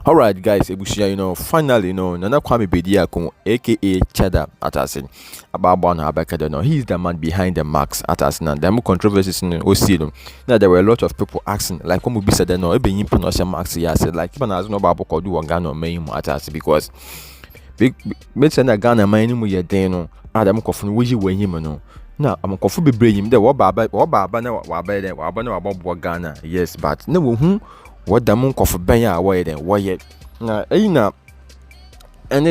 All right, guys, Ebushia, finally, Nana Kwame Bediakon, aka Cheddar, at us in about Abakada. No, he's the man behind the marks at us now. There are more controversies in Osino. Now, there were a lot of people asking, like, when we said, no, it being pronounce marks, yeah, said, like, even as no Babu could do a Ghana main at us because big made send a Ghana main, you deno, Adam Coffin, which you were him, no. Now, I'm a coffee be bring him there, what Baba, now, Wabba, Wabba, Ghana, yes, but no, what the monk of Benya away then, why yet? Now, any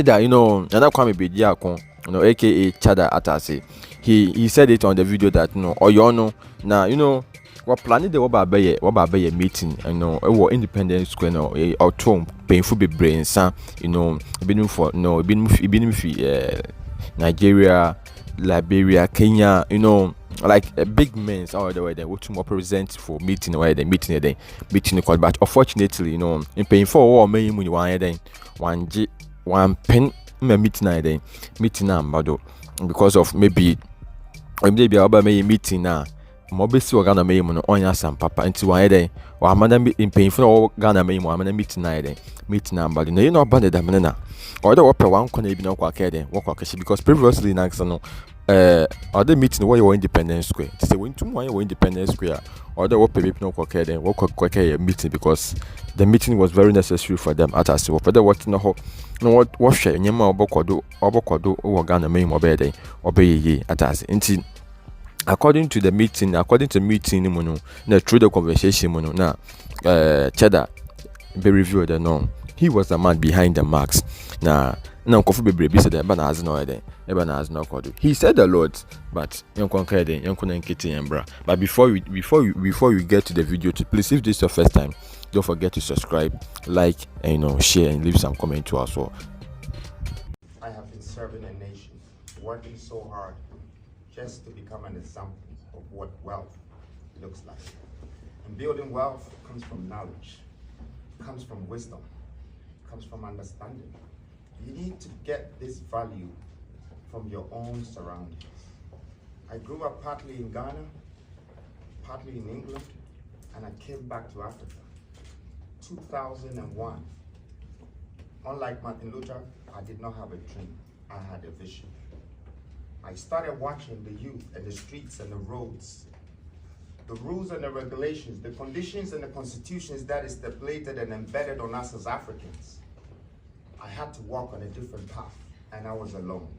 that Nana Kwame Bediakon, aka Cheddar Atase, he said it on the video that or now what planning the Wababeye meeting, it was Independence Square, or Tom painful be brain, son, been for been Nigeria, Liberia, Kenya, like a big men's all the way then what to represent for meeting where they meeting the call. But unfortunately, in paying for all many money one pen meeting because of maybe about meeting now. Mobisi wa Ghana may mono onya sam papa into one day or amanda in pain for Ghana may mo amanda meeting but you know about the manana or the upper one can be no kwakede because previously na other meeting where you were Independence Square to say when to one you Independence Square or the upper no kwakede kwakede meeting because the meeting was very necessary for them at us or the what what share nyema obokodo o Ghana may mo bede obey at us into according to meeting, through the conversation, Cheddar be reviewed he was the man behind the marks. Now coffee be brave said Ebanaz no ede, Ebanaz no kodu. He said a lot, but young conquered, young kitty and bra. But before you get to the video, please, if this is your first time, don't forget to subscribe, like, and share and leave some comment to us all. I have been serving a nation, working so hard just to become an example of what wealth looks like. And building wealth comes from knowledge, comes from wisdom, comes from understanding. You need to get this value from your own surroundings. I grew up partly in Ghana, partly in England, and I came back to Africa. 2001. Unlike Martin Luther, I did not have a dream, I had a vision. I started watching the youth and the streets and the roads, the rules and the regulations, the conditions and the constitutions that is stipulated and embedded on us as Africans. I had to walk on a different path, and I was alone.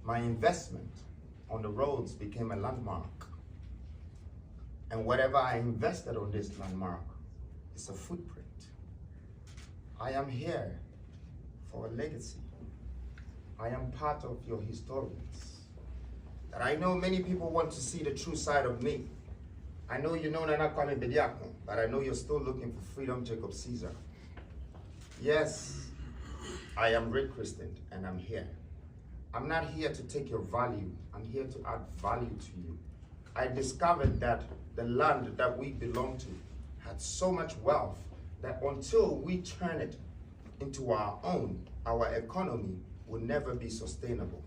My investment on the roads became a landmark. And whatever I invested on this landmark is a footprint. I am here for a legacy. I am part of your historians. That I know many people want to see the true side of me. I know you know Nana Kwame Bediakon, but I know you're still looking for freedom, Jacob Caesar. Yes, I am rechristened and I'm here. I'm not here to take your value. I'm here to add value to you. I discovered that the land that we belong to had so much wealth that until we turn it into our own, our economy will never be sustainable.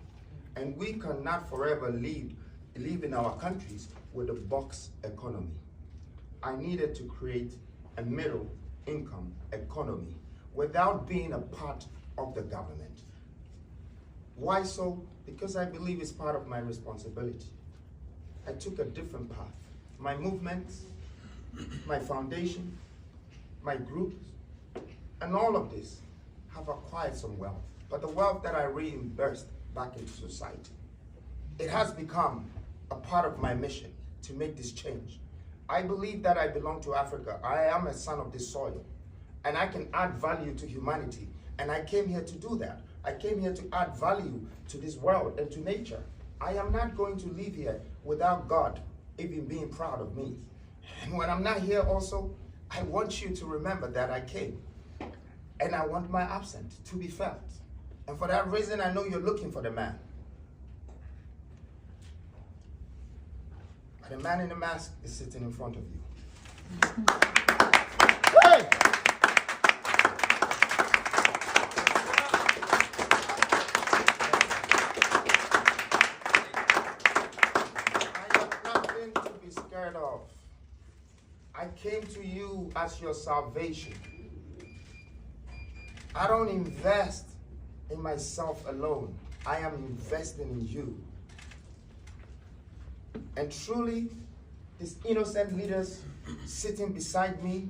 And we cannot forever live in our countries with a box economy. I needed to create a middle income economy without being a part of the government. Why so? Because I believe it's part of my responsibility. I took a different path. My movements, my foundation, my groups, and all of this have acquired some wealth. But the wealth that I reimbursed back into society, it has become a part of my mission to make this change. I believe that I belong to Africa. I am a son of this soil, and I can add value to humanity. And I came here to do that. I came here to add value to this world and to nature. I am not going to live here without God even being proud of me. And when I'm not here also, I want you to remember that I came. And I want my absence to be felt. And for that reason, I know you're looking for the man. But the man in the mask is sitting in front of you. Hey! I have nothing to be scared of. I came to you as your salvation. I don't invest in myself alone. I am investing in you. And truly, these innocent leaders sitting beside me,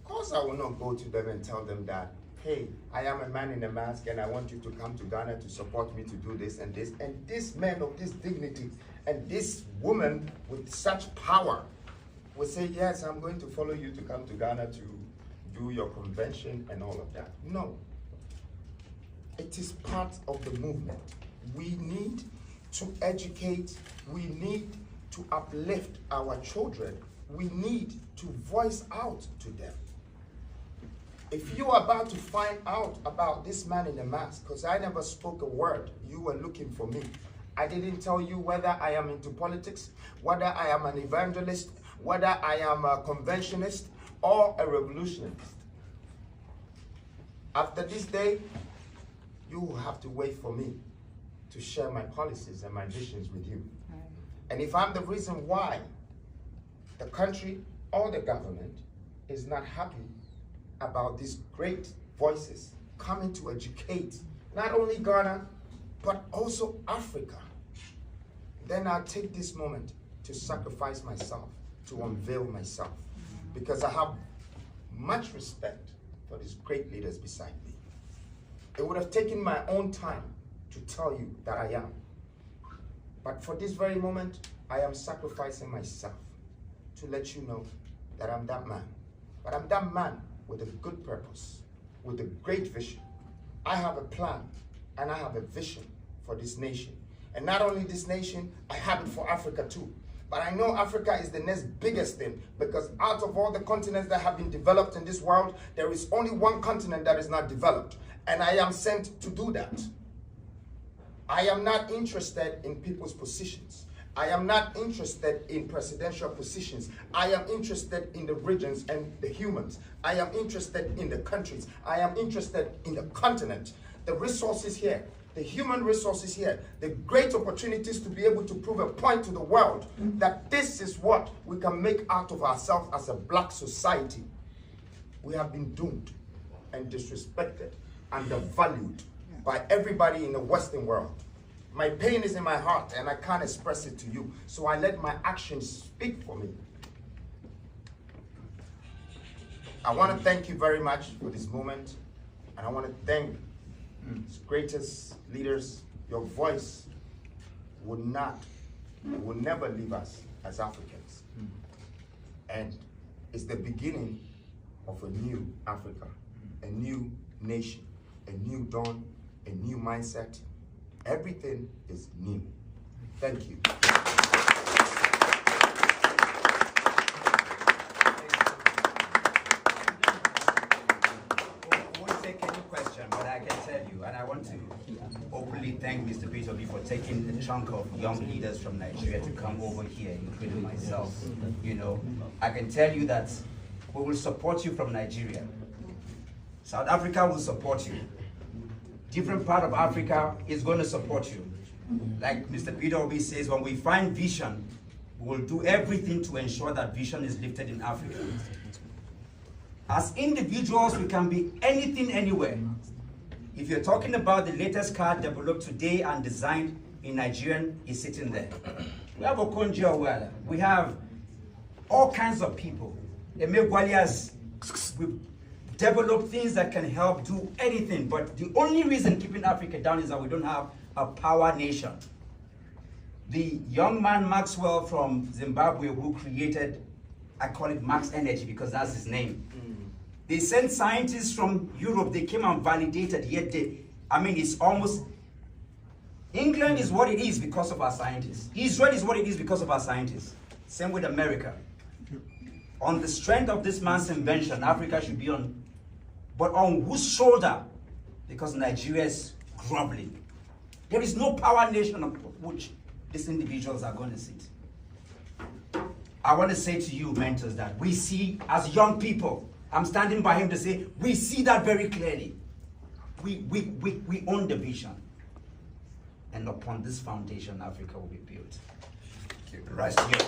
of course I will not go to them and tell them that, hey, I am a man in a mask and I want you to come to Ghana to support me to do this and this. And this man of this dignity and this woman with such power will say, yes, I'm going to follow you to come to Ghana to do your convention and all of that. No. It is part of the movement. We need to educate. We need to uplift our children. We need to voice out to them. If you are about to find out about this man in the mask, because I never spoke a word, you were looking for me. I didn't tell you whether I am into politics, whether I am an evangelist, whether I am a conventionist or a revolutionist. After this day, you will have to wait for me to share my policies and my visions with you. And if I'm the reason why the country or the government is not happy about these great voices coming to educate not only Ghana, but also Africa, then I'll take this moment to sacrifice myself, to unveil myself, because I have much respect for these great leaders beside me. It would have taken my own time to tell you that I am. But for this very moment, I am sacrificing myself to let you know that I'm that man. But I'm that man with a good purpose, with a great vision. I have a plan and I have a vision for this nation. And not only this nation, I have it for Africa too. But I know Africa is the next biggest thing, because out of all the continents that have been developed in this world, there is only one continent that is not developed. And I am sent to do that. I am not interested in people's positions. I am not interested in presidential positions. I am interested in the regions and the humans. I am interested in the countries. I am interested in the continent. The resources here, the human resources here, the great opportunities to be able to prove a point to the world that this is what we can make out of ourselves as a black society. We have been doomed and disrespected, undervalued by everybody in the Western world. My pain is in my heart and I can't express it to you, so I let my actions speak for me. I want to thank you very much for this moment, and I want to thank its greatest leaders. Your voice will never leave us as Africans. And it's the beginning of a new Africa, a new nation, a new dawn, a new mindset. Everything is new. Thank you. Question, but I can tell you, and I want to openly thank Mr. Peter for taking the chunk of young leaders from Nigeria to come over here, including myself. You know, I can tell you that we will support you from Nigeria. South Africa will support you. Different part of Africa is going to support you. Like Mr. Peter Obi says, when we find vision, we will do everything to ensure that vision is lifted in Africa. As individuals, we can be anything, anywhere. If you're talking about the latest car developed today and designed in Nigeria, is sitting there. We have Okonjo Iweala. We have all kinds of people. We develop things that can help do anything. But the only reason keeping Africa down is that we don't have a power nation. The young man Maxwell from Zimbabwe, who created, I call it Max Energy because that's his name. They sent scientists from Europe, they came and validated, yet it's almost, England is what it is because of our scientists. Israel is what it is because of our scientists. Same with America. On the strength of this man's invention, Africa should be on, but on whose shoulder? Because Nigeria is groveling. There is no power nation on which these individuals are going to sit. I want to say to you, mentors, that we see as young people, I'm standing by him to say, we see that very clearly. We own the vision. And upon this foundation, Africa will be built. Rise to your